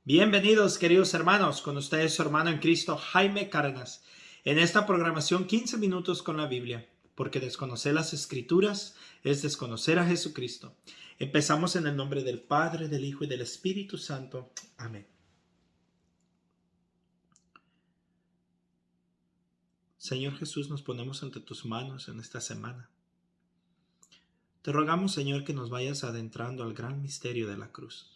Bienvenidos, queridos hermanos, con ustedes su hermano en Cristo, Jaime Cárdenas, en esta programación 15 minutos con la Biblia, porque desconocer las Escrituras es desconocer a Jesucristo. Empezamos en el nombre del Padre, del Hijo y del Espíritu Santo. Amén. Señor Jesús, nos ponemos ante tus manos en esta semana. Te rogamos, Señor, que nos vayas adentrando al gran misterio de la cruz,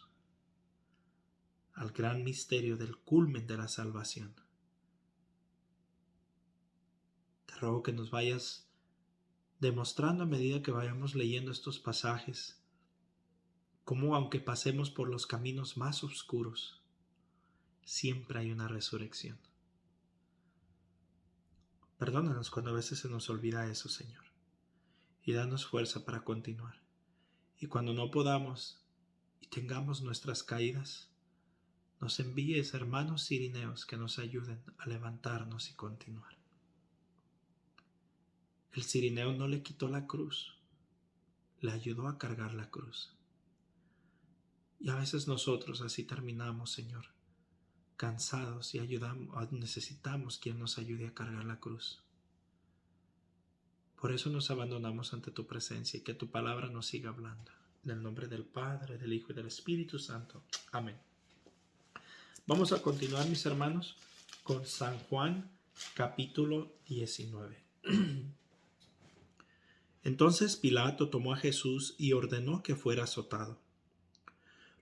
al gran misterio del culmen de la salvación. Te ruego que nos vayas demostrando a medida que vayamos leyendo estos pasajes, cómo aunque pasemos por los caminos más oscuros, siempre hay una resurrección. Perdónanos cuando a veces se nos olvida eso, Señor, y danos fuerza para continuar. Y cuando no podamos y tengamos nuestras caídas, nos envíes hermanos cirineos que nos ayuden a levantarnos y continuar. El cirineo no le quitó la cruz, le ayudó a cargar la cruz. Y a veces nosotros así terminamos, Señor, cansados y necesitamos quien nos ayude a cargar la cruz. Por eso nos abandonamos ante tu presencia y que tu palabra nos siga hablando. En el nombre del Padre, del Hijo y del Espíritu Santo. Amén. Vamos a continuar, mis hermanos, con San Juan, capítulo 19. Entonces Pilato tomó a Jesús y ordenó que fuera azotado.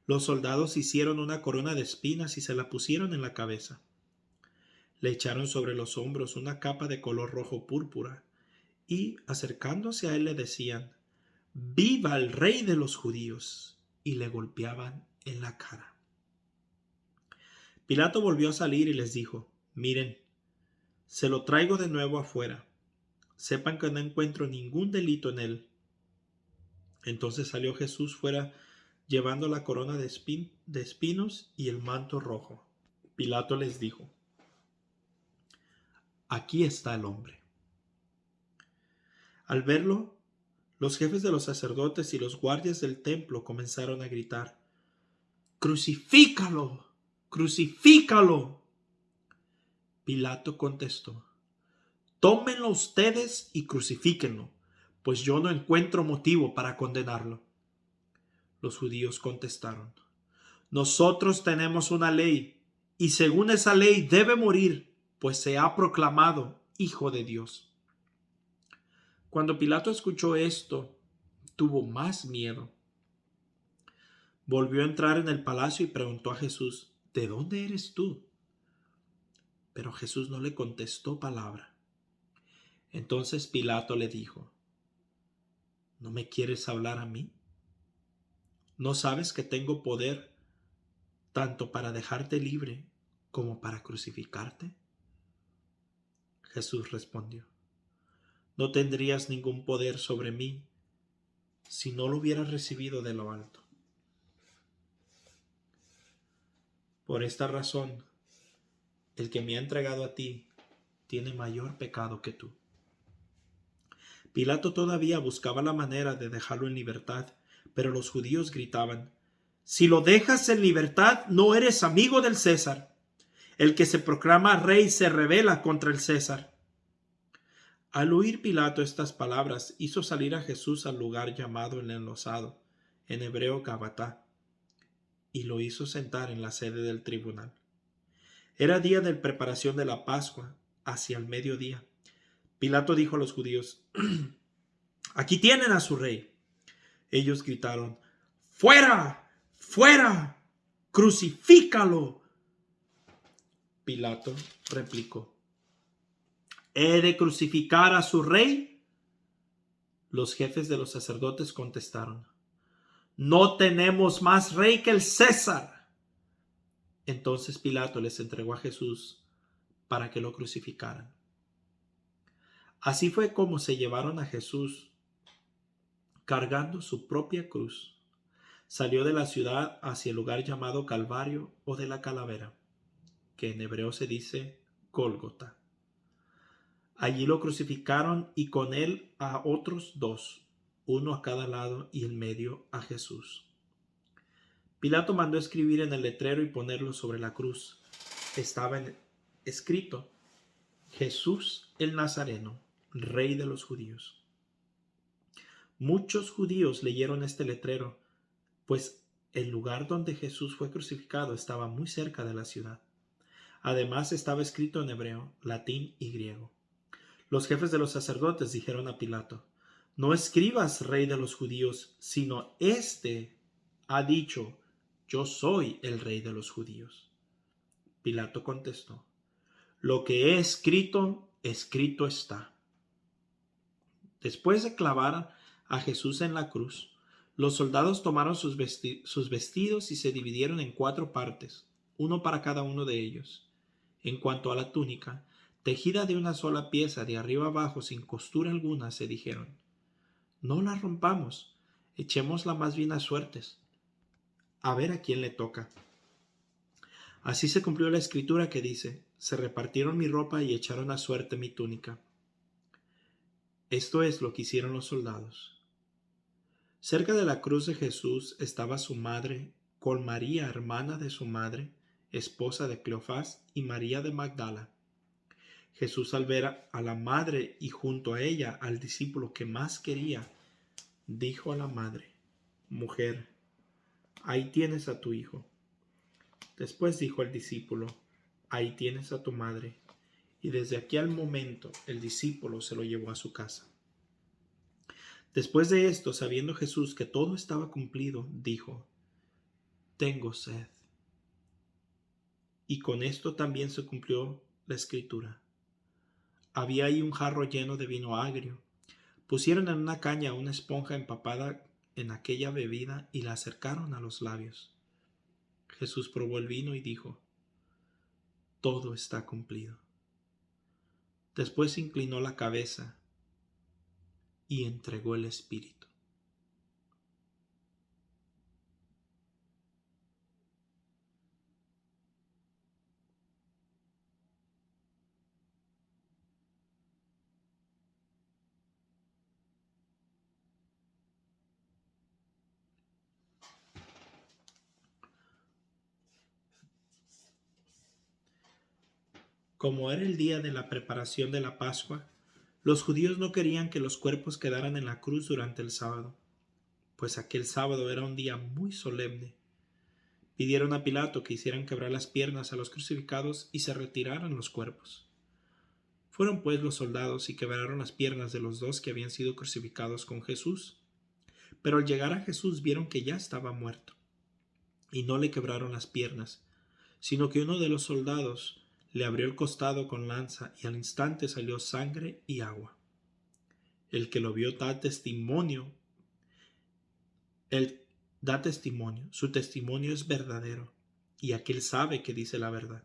Los soldados hicieron una corona de espinas y se la pusieron en la cabeza. Le echaron sobre los hombros una capa de color rojo púrpura y, acercándose a él, le decían: «¡Viva el Rey de los judíos!» y le golpeaban en la cara. Pilato volvió a salir y les dijo: «Miren, se lo traigo de nuevo afuera. Sepan que no encuentro ningún delito en él». Entonces salió Jesús fuera llevando la corona de espinos y el manto rojo. Pilato les dijo: «Aquí está el hombre». Al verlo, los jefes de los sacerdotes y los guardias del templo comenzaron a gritar: «¡Crucifícalo! ¡Crucifícalo!». Pilato contestó: «Tómenlo ustedes y crucifíquenlo, pues yo no encuentro motivo para condenarlo». Los judíos contestaron: «Nosotros tenemos una ley, y según esa ley debe morir, pues se ha proclamado Hijo de Dios». Cuando Pilato escuchó esto, tuvo más miedo. Volvió a entrar en el palacio y preguntó a Jesús: «¿De dónde eres tú?». Pero Jesús no le contestó palabra. Entonces Pilato le dijo: «¿No me quieres hablar a mí? ¿No sabes que tengo poder tanto para dejarte libre como para crucificarte?». Jesús respondió: «No tendrías ningún poder sobre mí si no lo hubieras recibido de lo alto. Por esta razón, el que me ha entregado a ti tiene mayor pecado que tú». Pilato todavía buscaba la manera de dejarlo en libertad, pero los judíos gritaban: «Si lo dejas en libertad, no eres amigo del César. El que se proclama rey se rebela contra el César». Al oír Pilato estas palabras, hizo salir a Jesús al lugar llamado el Enlosado, en hebreo Gabatá, y lo hizo sentar en la sede del tribunal. Era día de preparación de la Pascua, hacia el mediodía. Pilato dijo a los judíos: «Aquí tienen a su rey». Ellos gritaron: «¡Fuera! ¡Fuera! ¡Crucifícalo!». Pilato replicó: «¿He de crucificar a su rey?». Los jefes de los sacerdotes contestaron: «No tenemos más rey que el César». Entonces Pilato les entregó a Jesús para que lo crucificaran. Así fue como se llevaron a Jesús cargando su propia cruz. Salió de la ciudad hacia el lugar llamado Calvario o de la Calavera, que en hebreo se dice Gólgota. Allí lo crucificaron y con él a otros dos, uno a cada lado y en medio a Jesús. Pilato mandó escribir en el letrero y ponerlo sobre la cruz. Estaba escrito: Jesús el Nazareno, Rey de los judíos. Muchos judíos leyeron este letrero, pues el lugar donde Jesús fue crucificado estaba muy cerca de la ciudad. Además estaba escrito en hebreo, latín y griego. Los jefes de los sacerdotes dijeron a Pilato: No escribas Rey de los judíos, sino este ha dicho: Yo soy el Rey de los judíos. Pilato contestó: Lo que he escrito, escrito está. Después de clavar a Jesús en la cruz, los soldados tomaron sus vestidos y se dividieron en 4 partes, uno para cada uno de ellos. En cuanto a la túnica, tejida de una sola pieza de arriba abajo sin costura alguna, se dijeron: No la rompamos, echémosla más bien a suertes, a ver a quién le toca. Así se cumplió la escritura que dice: Se repartieron mi ropa y echaron a suerte mi túnica. Esto es lo que hicieron los soldados. Cerca de la cruz de Jesús estaba su madre, con María, hermana de su madre, esposa de Cleofás, y María de Magdala. Jesús, al ver a la madre y junto a ella al discípulo que más quería, dijo a la madre: Mujer, ahí tienes a tu hijo. Después dijo al discípulo: Ahí tienes a tu madre. Y desde aquel momento el discípulo se lo llevó a su casa. Después de esto, sabiendo Jesús que todo estaba cumplido, dijo: Tengo sed. Y con esto también se cumplió la escritura. Había ahí un jarro lleno de vino agrio. Pusieron en una caña una esponja empapada en aquella bebida y la acercaron a los labios. Jesús probó el vino y dijo: Todo está cumplido. Después inclinó la cabeza y entregó el espíritu. Como era el día de la preparación de la Pascua, los judíos no querían que los cuerpos quedaran en la cruz durante el sábado, pues aquel sábado era un día muy solemne. Pidieron a Pilato que hicieran quebrar las piernas a los crucificados y se retiraran los cuerpos. Fueron pues los soldados y quebraron las piernas de los 2 que habían sido crucificados con Jesús. Pero al llegar a Jesús vieron que ya estaba muerto, y no le quebraron las piernas, sino que uno de los soldados le abrió el costado con lanza y al instante salió sangre y agua. El que lo vio da testimonio. Él da testimonio. Su testimonio es verdadero y aquel sabe que dice la verdad.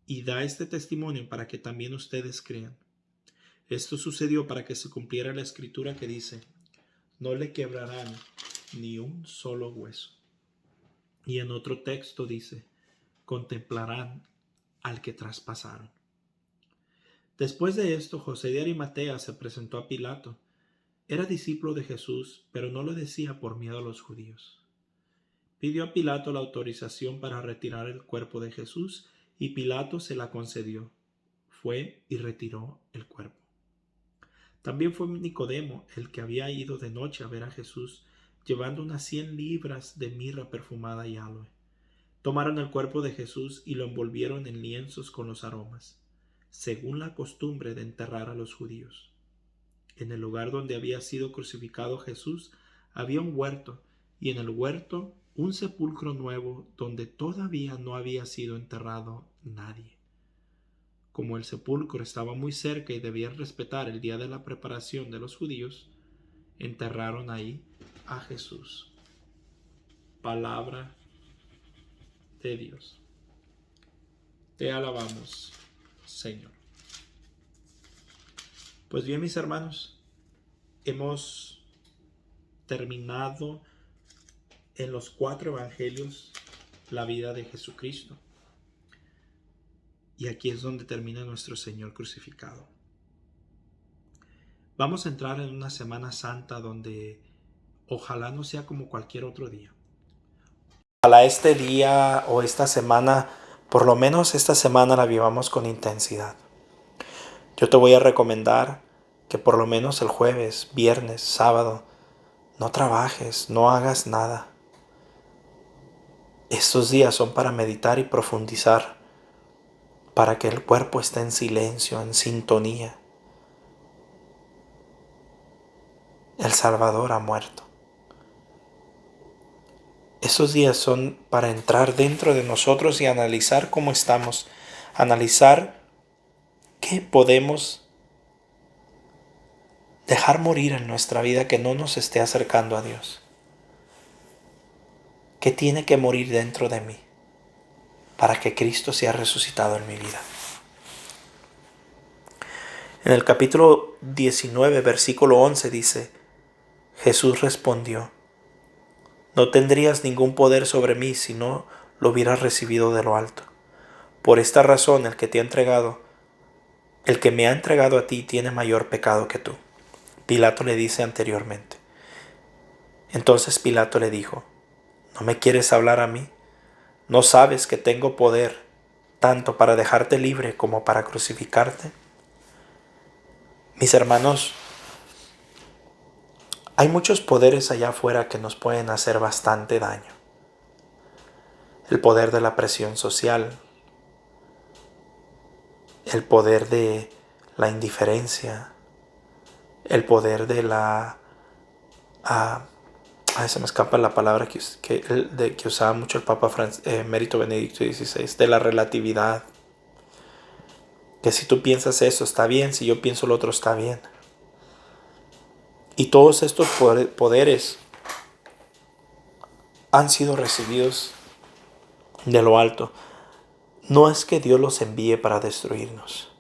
Y da este testimonio para que también ustedes crean. Esto sucedió para que se cumpliera la escritura que dice: No le quebrarán ni un solo hueso. Y en otro texto dice: Contemplarán al que traspasaron. Después de esto, José de Arimatea se presentó a Pilato. Era discípulo de Jesús, pero no lo decía por miedo a los judíos. Pidió a Pilato la autorización para retirar el cuerpo de Jesús y Pilato se la concedió. Fue y retiró el cuerpo. También fue Nicodemo, el que había ido de noche a ver a Jesús, llevando unas 100 libras de mirra perfumada y aloe. Tomaron el cuerpo de Jesús y lo envolvieron en lienzos con los aromas, según la costumbre de enterrar a los judíos. En el lugar donde había sido crucificado Jesús había un huerto, y en el huerto un sepulcro nuevo donde todavía no había sido enterrado nadie. Como el sepulcro estaba muy cerca y debían respetar el día de la preparación de los judíos, enterraron ahí a Jesús. Palabra de Dios. Te alabamos, Señor. Pues bien, mis hermanos, hemos terminado en los 4 evangelios la vida de Jesucristo. Y aquí es donde termina nuestro Señor crucificado. Vamos a entrar en una Semana Santa donde ojalá no sea como cualquier otro día. Ojalá este día o esta semana, por lo menos esta semana la vivamos con intensidad. Yo te voy a recomendar que por lo menos el jueves, viernes, sábado, no trabajes, no hagas nada. Estos días son para meditar y profundizar, para que el cuerpo esté en silencio, en sintonía. El Salvador ha muerto. Esos días son para entrar dentro de nosotros y analizar cómo estamos, analizar qué podemos dejar morir en nuestra vida que no nos esté acercando a Dios. ¿Qué tiene que morir dentro de mí para que Cristo sea resucitado en mi vida? En el capítulo 19, versículo 11 dice, Jesús respondió, no tendrías ningún poder sobre mí si no lo hubieras recibido de lo alto. Por esta razón el que me ha entregado a ti tiene mayor pecado que tú. Pilato le dice anteriormente. Entonces Pilato le dijo, ¿no me quieres hablar a mí? ¿No sabes que tengo poder tanto para dejarte libre como para crucificarte? Mis hermanos, hay muchos poderes allá afuera que nos pueden hacer bastante daño. El poder de la presión social, el poder de la indiferencia, el poder de la... se me escapa la palabra que usaba mucho el Papa Emérito Benedicto XVI, de la relatividad. Que si tú piensas eso está bien, si yo pienso lo otro está bien. Y todos estos poderes han sido recibidos de lo alto. No es que Dios los envíe para destruirnos,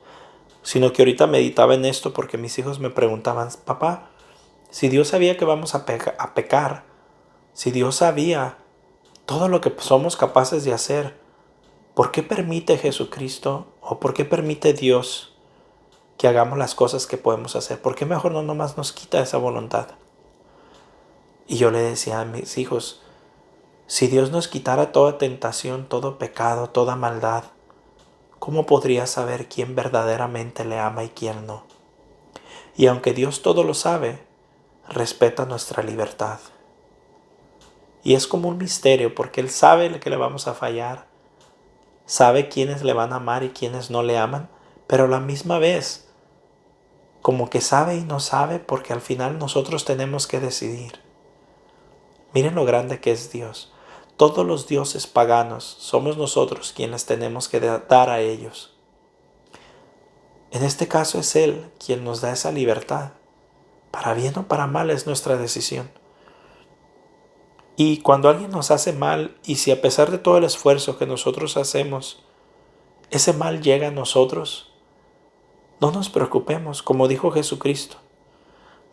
sino que ahorita meditaba en esto porque mis hijos me preguntaban, papá, si Dios sabía que vamos a pecar, si Dios sabía todo lo que somos capaces de hacer, ¿por qué permite Jesucristo o por qué permite Dios que hagamos las cosas que podemos hacer? ¿Por qué mejor no nomás nos quita esa voluntad? Y yo le decía a mis hijos, si Dios nos quitara toda tentación, todo pecado, toda maldad, ¿cómo podría saber quién verdaderamente le ama y quién no? Y aunque Dios todo lo sabe, respeta nuestra libertad. Y es como un misterio porque Él sabe que le vamos a fallar, sabe quiénes le van a amar y quiénes no le aman, pero a la misma vez, como que sabe y no sabe porque al final nosotros tenemos que decidir. Miren lo grande que es Dios. Todos los dioses paganos somos nosotros quienes tenemos que dar a ellos. En este caso es Él quien nos da esa libertad. Para bien o para mal es nuestra decisión. Y cuando alguien nos hace mal, y si a pesar de todo el esfuerzo que nosotros hacemos, ese mal llega a nosotros, no nos preocupemos, como dijo Jesucristo.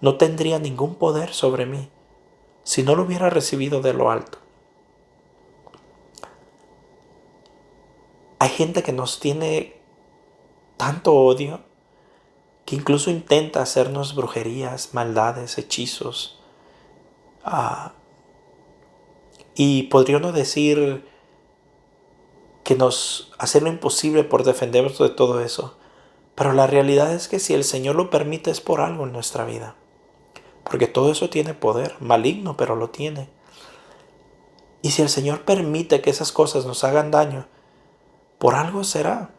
No tendría ningún poder sobre mí si no lo hubiera recibido de lo alto. Hay gente que nos tiene tanto odio que incluso intenta hacernos brujerías, maldades, hechizos. Y podría uno decir que nos hace lo imposible por defendernos de todo eso. Pero la realidad es que si el Señor lo permite es por algo en nuestra vida. Porque todo eso tiene poder, maligno, pero lo tiene. Y si el Señor permite que esas cosas nos hagan daño, por algo será.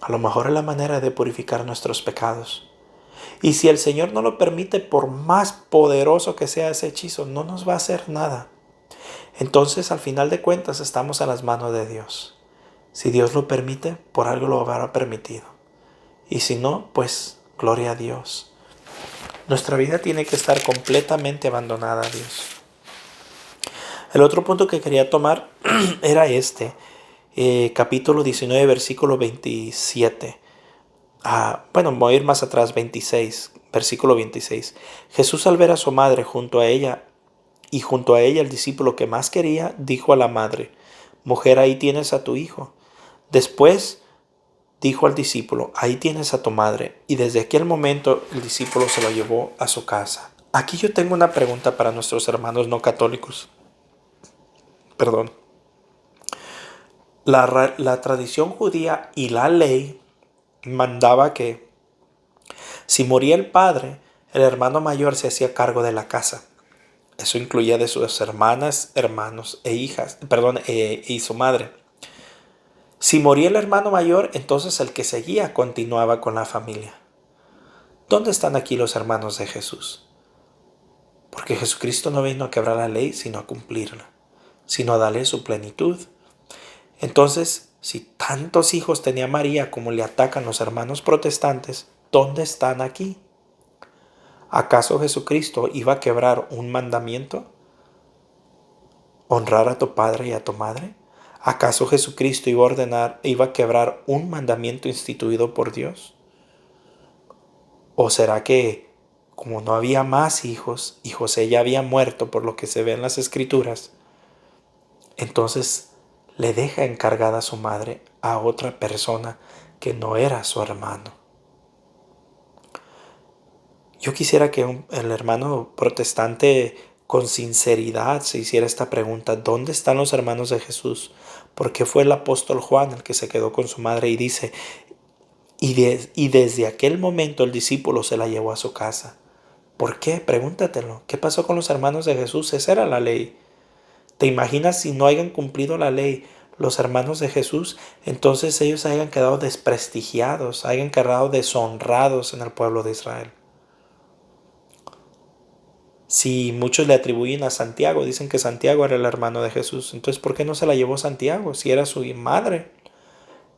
A lo mejor es la manera de purificar nuestros pecados. Y si el Señor no lo permite, por más poderoso que sea ese hechizo, no nos va a hacer nada. Entonces, al final de cuentas, estamos a las manos de Dios. Si Dios lo permite, por algo lo habrá permitido. Y si no, pues, gloria a Dios. Nuestra vida tiene que estar completamente abandonada a Dios. El otro punto que quería tomar era capítulo 19, versículo 27. Voy a ir más atrás, 26, versículo 26. Jesús, al ver a su madre junto a ella, y junto a ella el discípulo que más quería, dijo a la madre, mujer, ahí tienes a tu hijo. Después dijo al discípulo, ahí tienes a tu madre. Y desde aquel momento el discípulo se lo llevó a su casa. Aquí yo tengo una pregunta para nuestros hermanos no católicos. perdón, la tradición judía y la ley mandaba que si moría el padre, el hermano mayor se hacía cargo de la casa. Eso incluía de sus hermanas, hermanos e hijas, y su madre. Si moría el hermano mayor, entonces el que seguía continuaba con la familia. ¿Dónde están aquí los hermanos de Jesús? Porque Jesucristo no vino a quebrar la ley, sino a cumplirla, sino a darle su plenitud. Entonces, si tantos hijos tenía María como le atacan los hermanos protestantes, ¿dónde están aquí? ¿Acaso Jesucristo iba a quebrar un mandamiento? ¿Honrar a tu padre y a tu madre? ¿Acaso Jesucristo iba a quebrar un mandamiento instituido por Dios? ¿O será que, como no había más hijos y José ya había muerto por lo que se ve en las escrituras, entonces le deja encargada a su madre a otra persona que no era su hermano? Yo quisiera que el hermano protestante con sinceridad se hiciera esta pregunta: ¿dónde están los hermanos de Jesús? Porque fue el apóstol Juan el que se quedó con su madre y dice, y desde aquel momento el discípulo se la llevó a su casa. ¿Por qué? Pregúntatelo. ¿Qué pasó con los hermanos de Jesús? Esa era la ley. ¿Te imaginas si no hayan cumplido la ley los hermanos de Jesús? Entonces ellos hayan quedado desprestigiados, hayan quedado deshonrados en el pueblo de Israel. Si muchos le atribuyen a Santiago, dicen que Santiago era el hermano de Jesús, entonces ¿por qué no se la llevó Santiago si era su madre?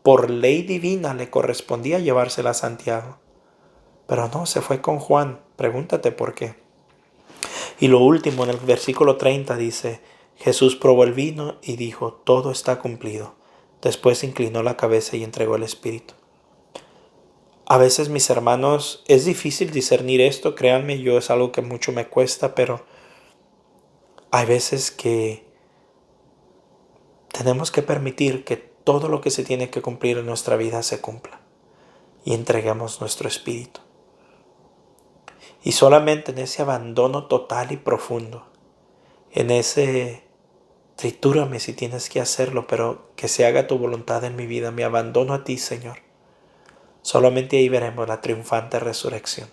Por ley divina le correspondía llevársela a Santiago, pero no, se fue con Juan. Pregúntate por qué. Y lo último, en el versículo 30 dice, Jesús probó el vino y dijo, todo está cumplido. Después inclinó la cabeza y entregó el espíritu. A veces, mis hermanos, es difícil discernir esto, créanme, yo es algo que mucho me cuesta, pero hay veces que tenemos que permitir que todo lo que se tiene que cumplir en nuestra vida se cumpla y entreguemos nuestro espíritu. Y solamente en ese abandono total y profundo, en ese tritúrame si tienes que hacerlo, pero que se haga tu voluntad en mi vida, me abandono a ti, Señor. Solamente ahí veremos la triunfante resurrección.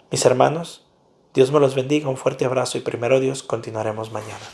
Mis hermanos, Dios me los bendiga, un fuerte abrazo y primero Dios, continuaremos mañana.